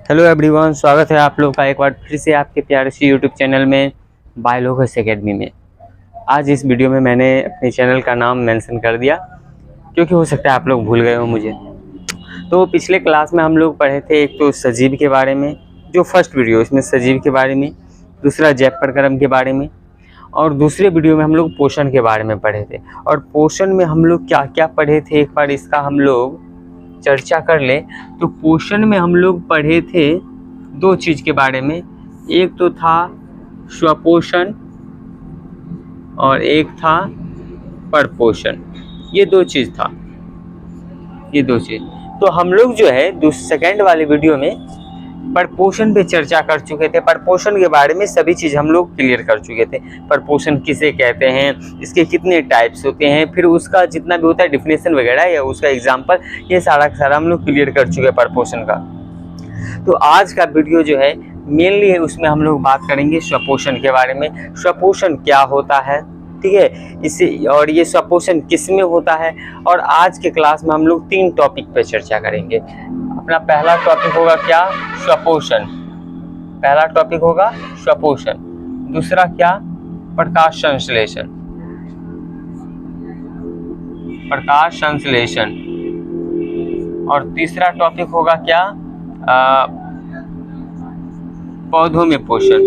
Hello everyone, स्वागत है आप लोग का एक बार फिर से आपके प्यारे से यूट्यूब चैनल में बायोलॉगस एकेडमी में। आज इस वीडियो में मैंने अपने चैनल का नाम मेंशन कर दिया क्योंकि हो सकता है आप लोग भूल गए हो मुझे। तो पिछले क्लास में हम लोग पढ़े थे एक तो सजीव के बारे में, जो फर्स्ट वीडियो इसमें सजीव के बारे में, दूसरा जैवप्रक्रम के बारे में, और दूसरे वीडियो में हम लोग पोषण के बारे में पढ़े थे। और पोषण में हम लोग क्या क्या पढ़े थे एक बार इसका हम लोग चर्चा कर ले। तो पोषण में हम लोग पढ़े थे दो चीज़ के बारे में, एक तो था स्वपोषण और एक था परपोषण। ये दो चीज़ था, ये दो चीज़। तो हम लोग जो है सेकेंड वाले वीडियो में परपोषण पे चर्चा कर चुके थे। परपोषण के बारे में सभी चीज़ हम लोग क्लियर कर चुके थे। परपोषण किसे कहते हैं, इसके कितने टाइप्स होते हैं, फिर उसका जितना भी होता है डिफिनेशन वगैरह या उसका एग्जांपल, ये सारा का सारा हम लोग क्लियर कर चुके हैं परपोषण का। तो आज का वीडियो जो है मेनली उसमें हम लोग बात करेंगे स्वपोषण के बारे में। स्वपोषण क्या होता है, ठीक है, इसे और ये स्वपोषण किस में होता है। और आज के क्लास में हम लोग 3 टॉपिक पे चर्चा करेंगे। अपना पहला टॉपिक होगा क्या, स्वपोषण। पहला टॉपिक होगा स्वपोषण। दूसरा क्या, प्रकाश संश्लेषण। प्रकाश संश्लेषण। और तीसरा टॉपिक होगा क्या, पौधों में पोषण।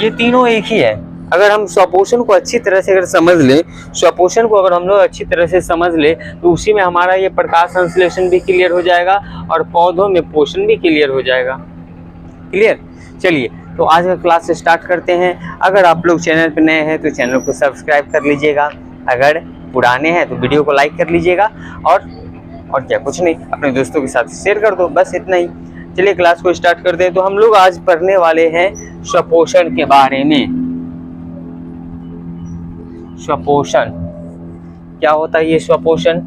ये तीनों एक ही है। अगर हम स्वपोषण को अच्छी तरह से अगर समझ ले, स्वपोषण को अगर हम लोग अच्छी तरह से समझ ले तो उसी में हमारा ये प्रकाश संश्लेषण भी क्लियर हो जाएगा और पौधों में पोषण भी क्लियर हो जाएगा। क्लियर। चलिए तो आज का क्लास स्टार्ट करते हैं। अगर आप लोग चैनल पर नए हैं तो चैनल को सब्सक्राइब कर लीजिएगा, अगर पुराने हैं तो वीडियो को लाइक कर लीजिएगा, और क्या, कुछ नहीं, अपने दोस्तों के साथ शेयर कर दो, बस इतना ही। चलिए क्लास को स्टार्ट करते हैं। तो हम लोग आज पढ़ने वाले हैं स्वपोषण के बारे में। स्वपोषण क्या होता है, ये स्वपोषण।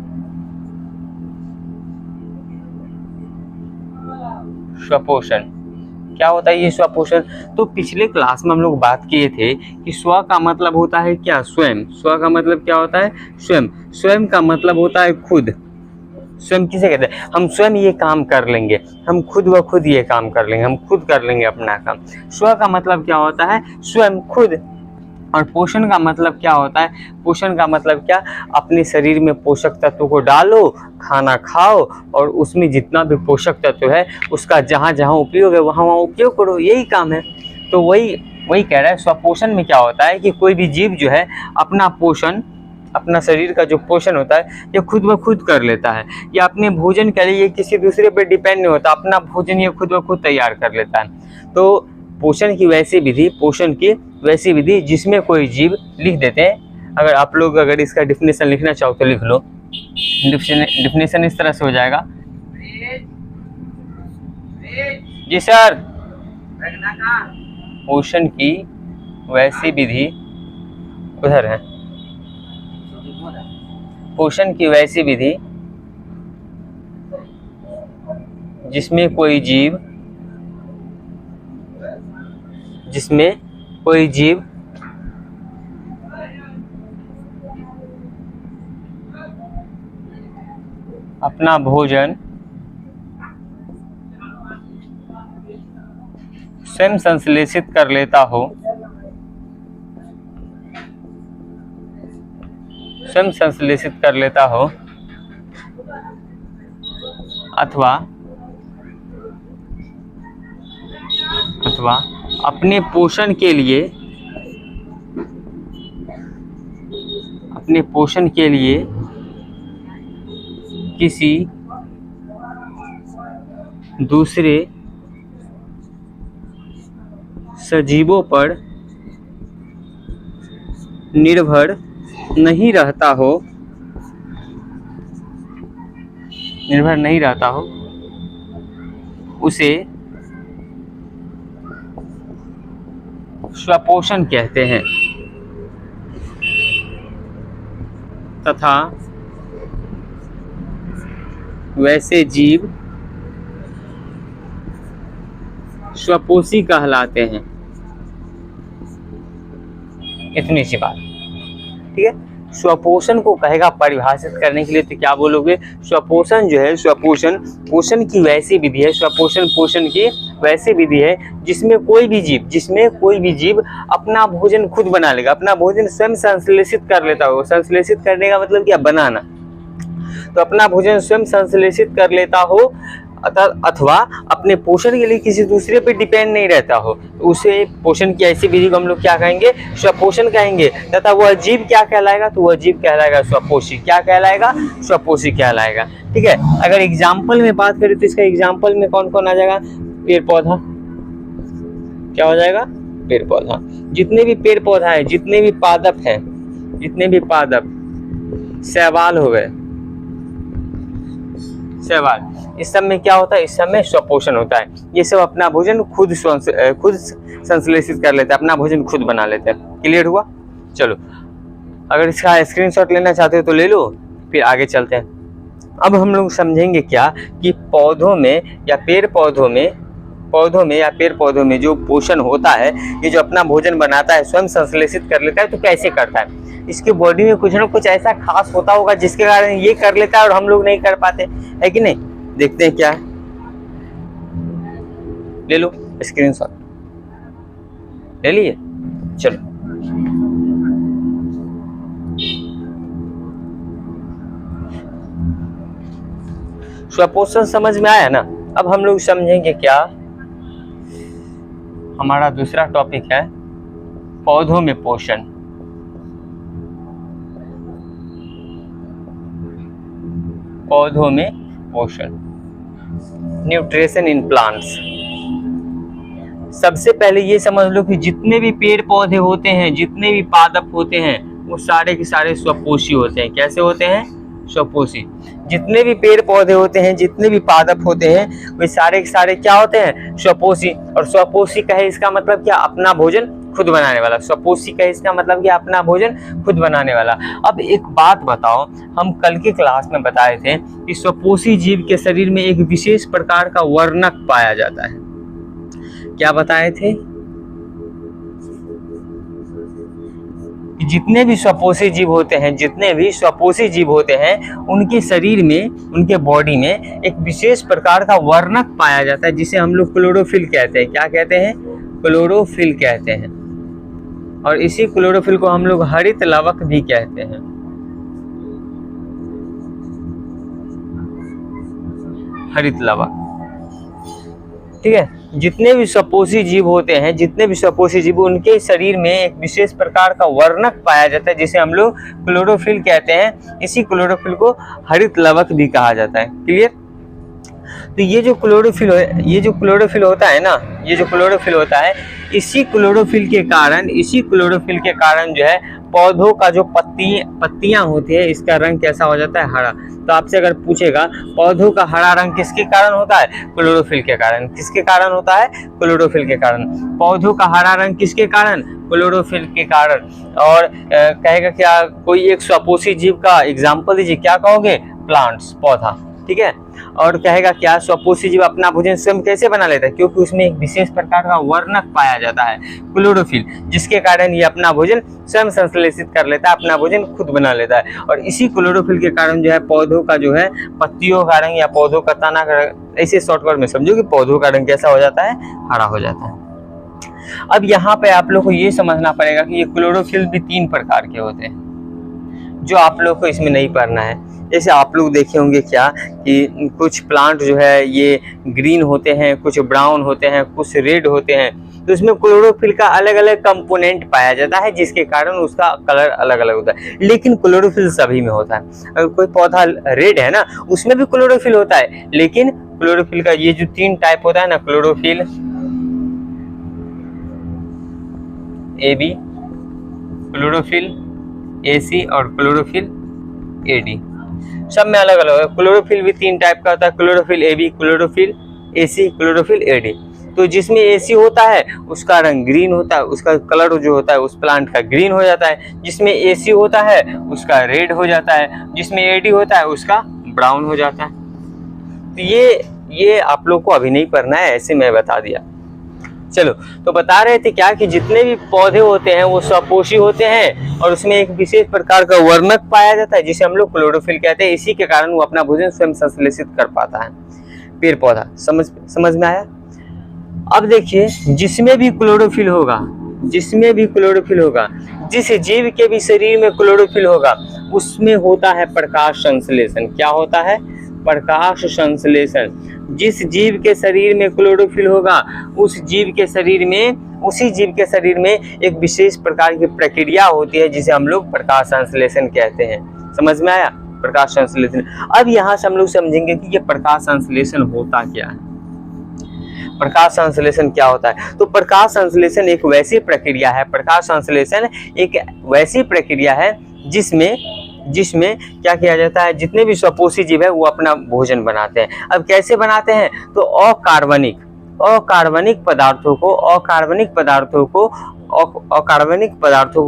स्वपोषण क्या होता है, ये स्वपोषण। तो पिछले क्लास में हम लोग बात किए थे कि स्व का मतलब होता है क्या, स्वयं। स्व का मतलब क्या होता है, स्वयं। स्वयं का मतलब होता है खुद। स्वयं किसे कहते हैं, हम स्वयं ये काम कर लेंगे, हम खुद व खुद ये काम कर लेंगे, हम खुद कर लेंगे अपना काम। स्व का मतलब क्या होता है, स्वयं, खुद। और पोषण का मतलब क्या होता है, पोषण का मतलब क्या, अपने शरीर में पोषक तत्वों को डालो, खाना खाओ, और उसमें जितना भी पोषक तत्व है उसका जहाँ जहाँ उपयोग है वहाँ वहाँ उपयोग करो, यही काम है। तो वही कह रहा है। स्वपोषण में क्या होता है कि कोई भी जीव जो है अपना पोषण, अपना शरीर का जो पोषण होता है ये खुद ब खुद कर लेता है, या अपने भोजन के लिए किसी दूसरे पर डिपेंड नहीं होता, अपना भोजन ये खुद ब खुद तैयार कर लेता है। तो पोषण की वैसी विधि, पोषण की वैसी विधि जिसमें कोई जीव, लिख देते हैं, अगर आप लोग अगर इसका डिफिनेशन लिखना चाहो तो लिख लो। डिफिनेशन इस तरह से हो जाएगा। जी सर। पोषण की वैसी विधि उधर है। पोषण की वैसी विधि जिसमें कोई जीव अपना भोजन स्वयं संश्लेषित कर लेता हो, स्वयं संश्लेषित कर लेता हो, अथवा अपने पोषण के लिए किसी दूसरे सजीवों पर निर्भर नहीं रहता हो, उसे स्वपोषण कहते हैं। तथा वैसे जीव स्वपोषी कहलाते हैं। इतनी सी बात, ठीक है। स्वपोषण को कहेगा परिभाषित करने के लिए तो क्या बोलोगे? स्वपोषण जो है, स्वपोषण पोषण की वैसी विधि है, स्वपोषण पोषण की वैसी विधि है जिसमें कोई भी जीव अपना भोजन खुद बना लेगा, अपना भोजन स्वयं संश्लेषित कर लेता हो। संश्लेषित करने का मतलब क्या? बनाना। तो अपना भोजन स्वयं संश्लेषित कर लेता हो अथवा अपने पोषण के लिए किसी दूसरे पे डिपेंड नहीं रहता हो, तो उसे पोषण की ऐसी विधि को हम लोग क्या कहेंगे? स्वपोषण कहेंगे। तथा वह जीव क्या कहलाएगा? तो वह जीव कहलाएगा स्वपोषी। क्या कहलाएगा? स्वपोषी कहलाएगा। ठीक है। अगर एग्जाम्पल में बात करें तो इसका एग्जाम्पल में कौन कौन आ जाएगा? पेड़ पौधा। क्या हो जाएगा? पेड़ पौधा। जितने भी पेड़ पौधा है, जितने भी पादप हैं, जितने भी पादप, शैवाल हो गए, शैवाल, इस सब में क्या होता है? इस सब में स्वपोषण होता है। ये सब अपना भोजन खुद संश्लेषित कर लेते हैं, अपना भोजन खुद बना लेते हैं। क्लियर हुआ? चलो, अगर इसका स्क्रीनशॉट लेना चाहते हो तो ले लो, फिर आगे चलते हैं। अब हम लोग समझेंगे क्या कि पौधों में या पेड़ पौधों में जो पोषण होता है, ये जो अपना भोजन बनाता है, स्वयं संश्लेषित कर लेता है, तो कैसे करता है? इसके बॉडी में कुछ ना कुछ ऐसा खास होता होगा जिसके कारण ये कर लेता है और हम लोग नहीं कर पाते, है कि नहीं? देखते हैं क्या है। ले लो स्क्रीनशॉट, ले लिए? चलो, स्वपोषण समझ में आया ना? अब हम लोग समझेंगे क्या, हमारा दूसरा टॉपिक है पौधों में पोषण। पौधों में पोषण, न्यूट्रिशन इन प्लांट्स। सबसे पहले ये समझ लो कि जितने भी पेड़ पौधे होते हैं, जितने भी पादप होते हैं, वो सारे के सारे स्वपोषी होते हैं। कैसे होते हैं? स्वपोषी। जितने भी पेड़ पौधे होते हैं, जितने भी पादप होते हैं, वे सारे के सारे क्या होते हैं? स्वपोषी। और स्वपोषी का है इसका मतलब क्या? अपना भोजन खुद बनाने वाला। स्वपोषी का इसका मतलब क्या? अपना भोजन खुद बनाने वाला। अब एक बात बताओ, हम कल के क्लास में बताए थे कि स्वपोषी जीव के शरीर में एक विशेष प्रकार का वर्णक पाया जाता है। क्या बताए थे? जितने भी स्वपोषी जीव होते हैं, उनके शरीर में, उनके बॉडी में एक विशेष प्रकार का वर्णक पाया जाता है, जिसे हम लोग क्लोरोफिल कहते हैं। क्या कहते हैं? क्लोरोफिल कहते हैं। और इसी क्लोरोफिल को हम लोग हरित लवक भी कहते हैं। हरित लवक। ठीक है। जितने भी स्वपोषी जीव होते हैं, उनके शरीर में एक विशेष प्रकार का वर्णक पाया जाता है, जिसे हम लोग क्लोरोफिल कहते हैं। इसी क्लोरोफिल को हरित लवक भी कहा जाता है। क्लियर? तो ये जो क्लोरोफिल होता है, इसी क्लोरोफिल के कारण जो है पौधों का जो पत्तियां होती है, इसका रंग कैसा हो जाता है? हरा। तो आपसे अगर पूछेगा पौधों का हरा रंग किसके कारण होता है? क्लोरोफिल के कारण। किसके कारण होता है? क्लोरोफिल के कारण। पौधों का हरा रंग किसके कारण? क्लोरोफिल के कारण। और कहेगा क्या, कोई एक स्वपोषी जीव का एग्जाम्पल दीजिए, क्या कहोगे? प्लांट्स, पौधा। ठीक है। और कहेगा क्या, स्वपोषी जीव अपना भोजन स्वयं कैसे बना लेता है? क्योंकि उसमें एक विशेष प्रकार का वर्णक पाया जाता है, क्लोरोफिल, जिसके कारण ये अपना भोजन स्वयं संश्लेषित कर लेता है, अपना भोजन खुद बना लेता है। और इसी क्लोरोफिल के कारण जो है पौधों का जो है पत्तियों का रंग या पौधों का तना का रंग, ऐसे शॉर्टकट में समझो कि पौधों का रंग कैसा हो जाता है? हरा हो जाता है। अब यहाँ पे आप लोग को ये समझना पड़ेगा कि ये क्लोरोफिल भी 3 प्रकार के होते हैं, जो आप लोग को इसमें नहीं पढ़ना है। जैसे आप लोग देखे होंगे क्या कि कुछ प्लांट जो है ये ग्रीन होते हैं, कुछ ब्राउन होते हैं, कुछ रेड होते हैं। तो इसमें क्लोरोफिल का अलग अलग कंपोनेंट पाया जाता है, जिसके कारण उसका कलर अलग अलग होता है। लेकिन क्लोरोफिल सभी में होता है। अगर कोई पौधा रेड है ना, उसमें भी क्लोरोफिल होता है। लेकिन क्लोरोफिल का ये जो 3 टाइप होता है ना, क्लोरोफिल AB, क्लोरोफिल AC और क्लोरोफिल AD, सब में अलग अलग है। क्लोरोफिल भी 3 टाइप का होता है, chlorophyll AB, chlorophyll AC, chlorophyll AD। तो जिसमें AC होता है उसका रंग ग्रीन होता है, उसका कलर जो होता है उस प्लांट का ग्रीन हो जाता है। जिसमें AC होता है उसका रेड हो जाता है, जिसमें AD होता है उसका ब्राउन हो जाता है। तो ये आप लोग को अभी नहीं पढ़ना है, ऐसे मैं बता दिया। चलो, तो बता रहे थे क्या कि जितने भी पौधे होते हैं वो स्वपोषी होते हैं और उसमें एक विशेष प्रकार का वर्णक पाया जाता है जिसे हम लोग क्लोरोफिल कहते हैं। इसी के कारण वो अपना भोजन स्वयं संश्लेषित कर पाता है, पेड़ पौधा। समझ में आया? अब देखिए, जिसमें भी क्लोरोफिल होगा, जिसमें भी क्लोरोफिल होगा, जिस जीव के भी शरीर में क्लोरोफिल होगा, उसमें होता है प्रकाश संश्लेषण। क्या होता है? प्रकाश संश्लेषण। जिस जीव के शरीर में क्लोरोफिल होगा, उसी जीव के शरीर में एक विशेष प्रकार की प्रक्रिया होती है जिसे हम लोग प्रकाश संश्लेषण कहते हैं। समझ में आया? प्रकाश संश्लेषण। अब यहाँ से हम लोग समझेंगे कि ये प्रकाश संश्लेषण होता क्या है। प्रकाश संश्लेषण क्या होता है? तो प्रकाश संश्लेषण एक वैसी प्रक्रिया है, प्रकाश संश्लेषण एक वैसी प्रक्रिया है जिसमें क्या किया जाता है, जितने भी स्वपोषी जीव है वो अपना भोजन बनाते हैं। अब कैसे बनाते हैं? तो अकार्बनिक पदार्थों को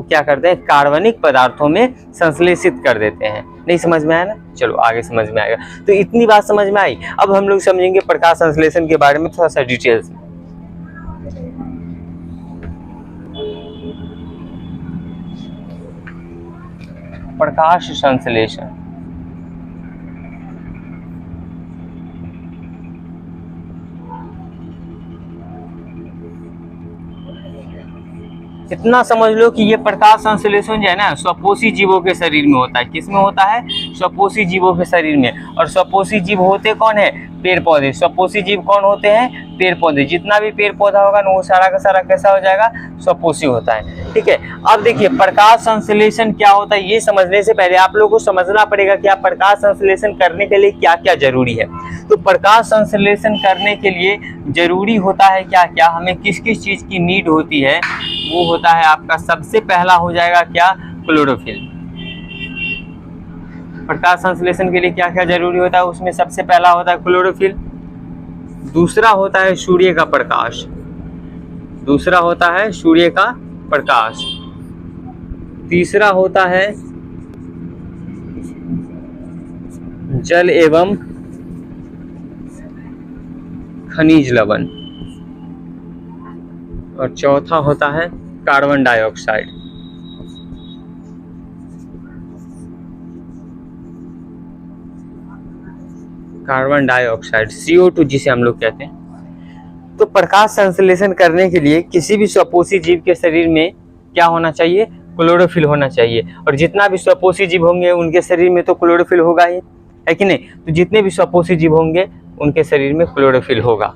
क्या करते हैं? कार्बनिक पदार्थों में संश्लेषित कर देते हैं। नहीं समझ में आया ना? चलो आगे समझ में आएगा। तो इतनी बात समझ में आई। अब हम लोग समझेंगे प्रकाश संश्लेषण के बारे में थोड़ा सा डिटेल्स में। प्रकाश संश्लेषण इतना समझ लो कि ये प्रकाश संश्लेषण जो है ना, स्वपोषी जीवों के शरीर में होता है। किसमें होता है? स्वपोषी जीवों के शरीर में। और स्वपोषी जीव होते कौन है? पेड़ पौधे। स्वपोषी जीव कौन होते हैं? पेड़ पौधे। जितना भी पेड़ पौधा होगा ना, वो सारा का सारा कैसा हो जाएगा? स्वपोषी होता है। ठीक है। अब देखिए, प्रकाश संश्लेषण क्या होता है ये समझने से पहले आप लोगों को समझना पड़ेगा कि आप प्रकाश संश्लेषण करने के लिए क्या क्या जरूरी है। तो प्रकाश संश्लेषण करने के लिए जरूरी होता है क्या क्या, हमें किस किस चीज की नीड होती है, वो होता है आपका सबसे पहला हो जाएगा क्या? क्लोरोफिल। प्रकाश संश्लेषण के लिए क्या क्या जरूरी होता है, उसमें सबसे पहला होता है क्लोरोफिल। दूसरा होता है सूर्य का प्रकाश। तीसरा होता है जल एवं खनिज लवण। और चौथा होता है कार्बन डाइऑक्साइड। CO2 जिसे हम लोग कहते हैं। तो प्रकाश संश्लेषण करने के लिए किसी भी स्वपोषी जीव के शरीर में क्या होना चाहिए? क्लोरोफिल होना चाहिए। और जितना भी स्वपोषी जीव होंगे उनके शरीर में तो क्लोरोफिल होगा ही, है कि नहीं? तो जितने भी स्वपोषी जीव होंगे उनके शरीर में क्लोरोफिल होगा।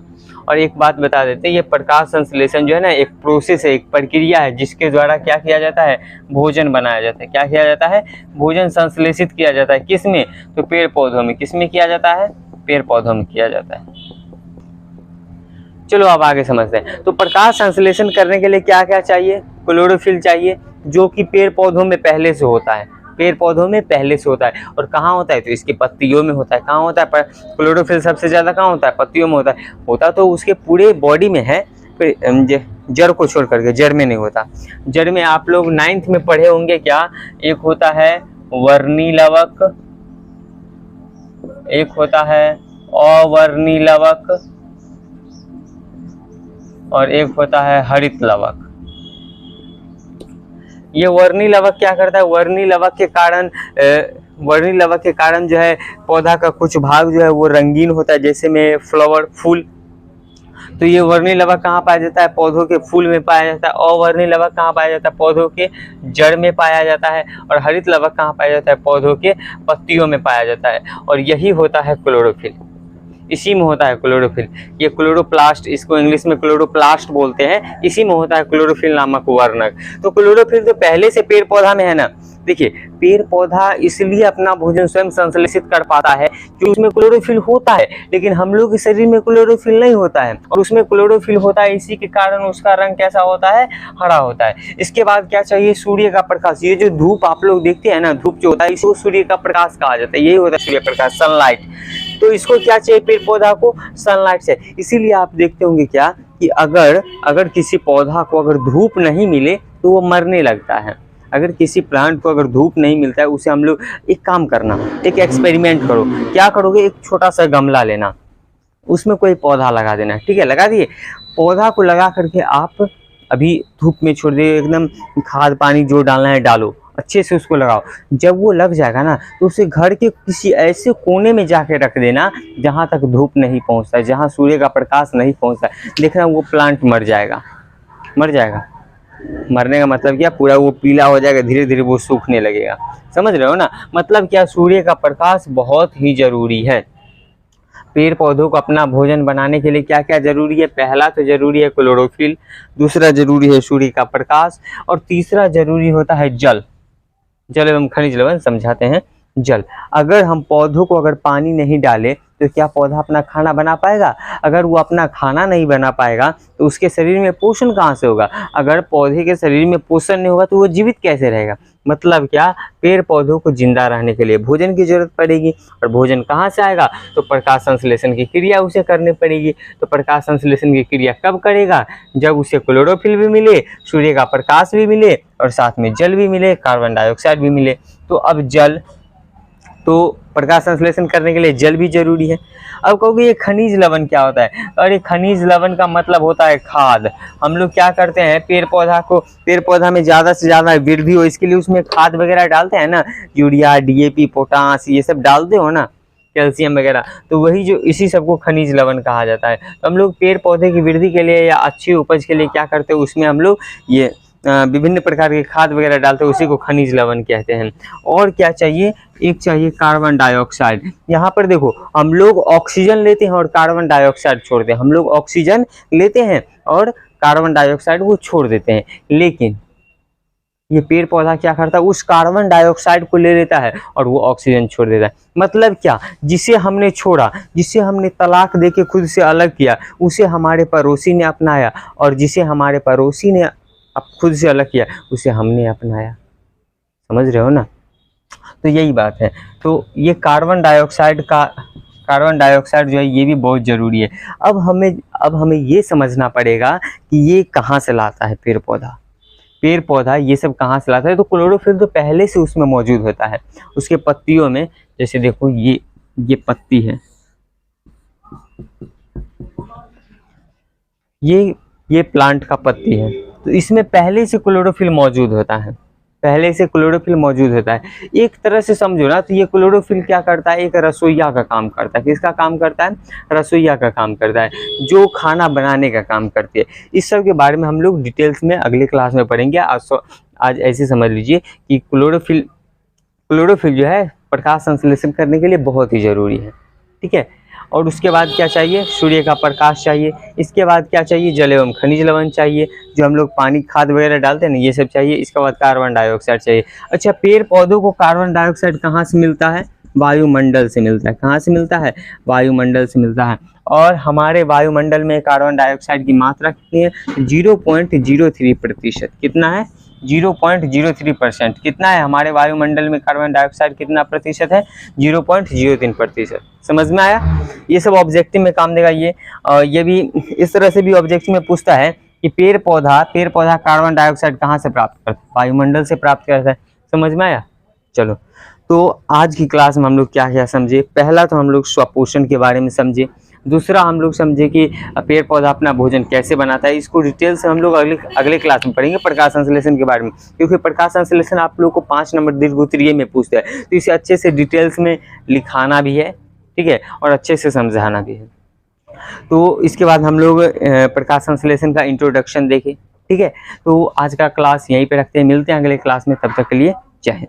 और एक बात बता देते हैं, ये प्रकाश संश्लेषण जो है ना, एक प्रोसेस है, एक प्रक्रिया है जिसके द्वारा क्या किया जाता है? भोजन बनाया जाता है। क्या किया जाता है? भोजन संश्लेषित किया जाता है। किसमें? तो पेड़ पौधों में। किसमें किया जाता है? पेड़ पौधों में किया जाता है। चलो अब आगे समझते हैं। तो प्रकाश संश्लेषण करने के लिए क्या क्या चाहिए? क्लोरोफिल चाहिए, जो कि पेड़ पौधों में पहले से होता है। और कहाँ होता है? तो इसकी पत्तियों में होता है। कहाँ होता है क्लोरोफिल? सबसे ज्यादा कहाँ होता है? पत्तियों में होता तो उसके पूरे बॉडी में है, जड़ को छोड़ करके। जड़ में नहीं होता। जड़ में आप लोग 9th में पढ़े होंगे क्या? एक होता है वर्णी लवक, एक होता है अवर्णी लवक, और एक होता है हरित लवक। ये वर्णी लवक क्या करता है? वर्णी लवक के कारण जो है पौधा का कुछ भाग जो है वो रंगीन होता है, जैसे में फ्लावर, फूल। तो ये वर्णी लवक कहाँ पाया जाता है? पौधों के फूल में पाया जाता है। अवर्णी लवक कहाँ पाया जाता है? पौधों के जड़ में पाया जाता है। और हरित लवक कहाँ पाया जाता है? पौधों के पत्तियों में पाया जाता है। और यही होता है क्लोरोफिल। इसी में होता है क्लोरोफिल। ये क्लोरोप्लास्ट, इसको इंग्लिश में क्लोरोप्लास्ट बोलते हैं। इसी में होता है क्लोरोफिल नामक वर्णक। तो क्लोरोफिल तो पहले से पेड़ पौधा में है ना। देखिए, पेड़ पौधा इसलिए अपना भोजन स्वयं संश्लेषित कर पाता है कि उसमें क्लोरोफिल होता है, लेकिन हम लोग के शरीर में क्लोरोफिल नहीं होता है। और उसमें क्लोरोफिल होता है, इसी के कारण उसका रंग कैसा होता है? हरा होता है। इसके बाद क्या चाहिए? सूर्य का प्रकाश। ये जो धूप आप लोग देखते हैं ना, धूप जो होता है इसको सूर्य का प्रकाश कहा जाता है। यही होता है सूर्य प्रकाश, सनलाइट। तो इसको क्या चाहिए? पेड़ पौधा को सनलाइट से। इसीलिए आप देखते होंगे क्या कि अगर किसी पौधा को अगर धूप नहीं मिले तो वो मरने लगता है। अगर किसी प्लांट को अगर धूप नहीं मिलता है, उसे हम लोग एक काम करना, एक एक्सपेरिमेंट करो। क्या करोगे? एक छोटा सा गमला लेना, उसमें कोई पौधा लगा देना, ठीक है। लगा दिए, पौधा को लगा करके आप अभी धूप में छोड़ दिए, एकदम खाद पानी जो डालना है डालो, अच्छे से उसको लगाओ। जब वो लग जाएगा ना तो उसे घर के किसी ऐसे कोने में जाके रख देना जहाँ तक धूप नहीं पहुँचता है, जहाँ सूर्य का प्रकाश नहीं पहुँचता है। देखना वो प्लांट मर जाएगा, मर जाएगा। मरने का मतलब क्या, पूरा वो पीला हो जाएगा, धीरे धीरे वो सूखने लगेगा। समझ रहे हो ना, मतलब क्या, सूर्य का प्रकाश बहुत ही जरूरी है। पेड़ पौधों को अपना भोजन बनाने के लिए क्या क्या जरूरी है? पहला तो जरूरी है क्लोरोफिल, दूसरा जरूरी है सूर्य का प्रकाश, और तीसरा जरूरी होता है जल। जल एवं खनिज लवण समझाते हैं। जल, अगर हम पौधों को अगर पानी नहीं डालें तो क्या पौधा अपना खाना बना पाएगा? अगर वो अपना खाना नहीं बना पाएगा तो उसके शरीर में पोषण कहाँ से होगा? अगर पौधे के शरीर में पोषण नहीं होगा तो वो जीवित कैसे रहेगा? मतलब क्या, पेड़ पौधों को जिंदा रहने के लिए भोजन की जरूरत पड़ेगी, और भोजन कहाँ से आएगा? तो प्रकाश संश्लेषण की क्रिया उसे करनी पड़ेगी। तो प्रकाश संश्लेषण की क्रिया कब करेगा? जब उसे क्लोरोफिल भी मिले, सूर्य का प्रकाश भी मिले, और साथ में जल भी मिले, कार्बन डाइऑक्साइड भी मिले। तो अब जल, तो प्रकाश संश्लेषण करने के लिए जल भी जरूरी है। अब कहोगे ये खनिज लवण क्या होता है? और ये खनिज लवण का मतलब होता है खाद। हम लोग क्या करते हैं, पेड़ पौधा में ज़्यादा से ज़्यादा वृद्धि हो इसके लिए उसमें खाद वगैरह डालते हैं ना, यूरिया, DAP, पोटास, ये सब डालते हो ना, कैल्शियम वगैरह, तो वही जो इसी सबको खनिज लवण कहा जाता है। तो हम लोग पेड़ पौधे की वृद्धि के लिए या अच्छी उपज के लिए क्या करते हैं, उसमें हम लोग ये विभिन्न प्रकार के खाद वगैरह डालते हैं, उसी को खनिज लवण कहते हैं। और क्या चाहिए? एक चाहिए कार्बन डाइऑक्साइड। यहाँ पर देखो, हम लोग ऑक्सीजन लेते हैं और कार्बन डाइऑक्साइड छोड़ते हैं। हम लोग ऑक्सीजन लेते हैं और कार्बन डाइऑक्साइड वो छोड़ देते हैं, लेकिन ये पेड़ पौधा क्या करता है, उस कार्बन डाइऑक्साइड को ले लेता है और वो ऑक्सीजन छोड़ देता है। मतलब क्या, जिसे हमने छोड़ा, जिसे हमने तलाक देके खुद से अलग किया, उसे हमारे पड़ोसी ने अपनाया, और जिसे हमारे पड़ोसी ने अब खुद से अलग किया उसे हमने अपनाया। समझ रहे हो ना, तो यही बात है। तो ये कार्बन डाइऑक्साइड जो है ये भी बहुत ज़रूरी है। अब हमें ये समझना पड़ेगा कि ये कहाँ से लाता है पेड़ पौधा ये सब कहाँ से लाता है। तो क्लोरोफिल तो पहले से उसमें मौजूद होता है, उसके पत्तियों में। जैसे देखो ये पत्ती है, ये प्लांट का पत्ती है, तो इसमें पहले से क्लोरोफिल मौजूद होता है, एक तरह से समझो ना, तो ये क्लोरोफिल क्या करता है, एक रसोइया का काम करता है। किसका काम करता है? रसोइया का काम करता है, जो खाना बनाने का काम करती है। इस सब के बारे में हम लोग डिटेल्स में अगले क्लास में पढ़ेंगे। आज ऐसे समझ लीजिए कि क्लोरोफिल जो है प्रकाश संश्लेषण करने के लिए बहुत ही ज़रूरी है, ठीक है। और उसके बाद क्या चाहिए? सूर्य का प्रकाश चाहिए। इसके बाद क्या चाहिए? जल एवं खनिज लवण चाहिए, जो हम लोग पानी खाद वगैरह डालते हैं ना, ये सब चाहिए। इसके बाद कार्बन डाइऑक्साइड चाहिए। अच्छा, पेड़ पौधों को कार्बन डाइऑक्साइड कहाँ से मिलता है? वायुमंडल से मिलता है। कहाँ से मिलता है? वायुमंडल से मिलता है। और हमारे वायुमंडल में कार्बन डाइऑक्साइड की मात्रा कितनी है? 0.03%। कितना है? 0.03%। कितना है हमारे वायुमंडल में कार्बन डाइऑक्साइड? कितना प्रतिशत है? 0.03%। समझ में आया? ये सब ऑब्जेक्टिव में काम देगा ये। और ये भी इस तरह से भी ऑब्जेक्टिव में पूछता है कि पेड़ पौधा कार्बन डाइऑक्साइड कहाँ से प्राप्त करता है? वायुमंडल से प्राप्त करता है। समझ में आया? चलो, तो आज की क्लास में हम लोग क्या क्या समझे? पहला तो हम लोग स्वपोषण के बारे में समझे। दूसरा हम लोग समझे कि पेड़ पौधा अपना भोजन कैसे बनाता है। इसको डिटेल से हम लोग अगले क्लास में पढ़ेंगे, प्रकाश संश्लेषण के बारे में, क्योंकि प्रकाश संश्लेषण आप लोग को 5 नंबर दीर्घोत्तरीय में पूछता है, तो इसे अच्छे से डिटेल्स में लिखाना भी है, ठीक है, और अच्छे से समझाना भी है। तो इसके बाद हम लोग प्रकाश संश्लेषण का इंट्रोडक्शन देखें, ठीक है। तो आज का क्लास यहीं पे रखते हैं, मिलते हैं अगले क्लास में, तब तक के लिए जय हिंद।